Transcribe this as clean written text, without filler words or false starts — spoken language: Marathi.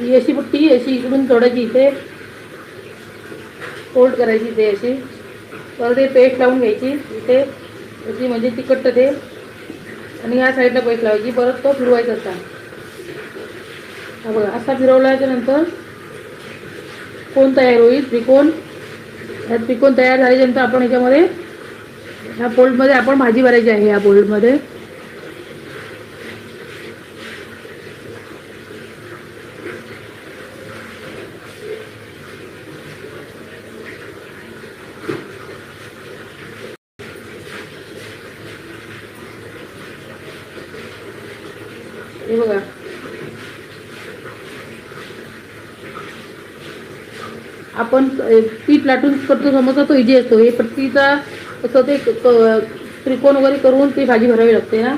ही अशी पट्टी अशी इकडून तोडायची, इथे फोल्ड करायची इथे अशी, परत ते पेस्ट लावून घ्यायची इथे अशी, म्हणजे तिखट ते, आणि ह्या साईडला पेस्ट लावायची, परत तो फिरवायचा असा. हा बघा असा फिरवल्याच्या नंतर कोण तयार होईल, त्रिकोण. ह्या त्रिकोण तयार झाल्यानंतर आपण ह्याच्यामध्ये ह्या फोल्डमध्ये आपण भाजी भरायची आहे. ह्या फोल्डमध्ये हे बघा आपण पीठ लाटून करतो समोसा, तो इजी असतो. हे पट्टीचा असं ते त्रिकोण वगैरे करून ती भाजी भरावी लागते ना.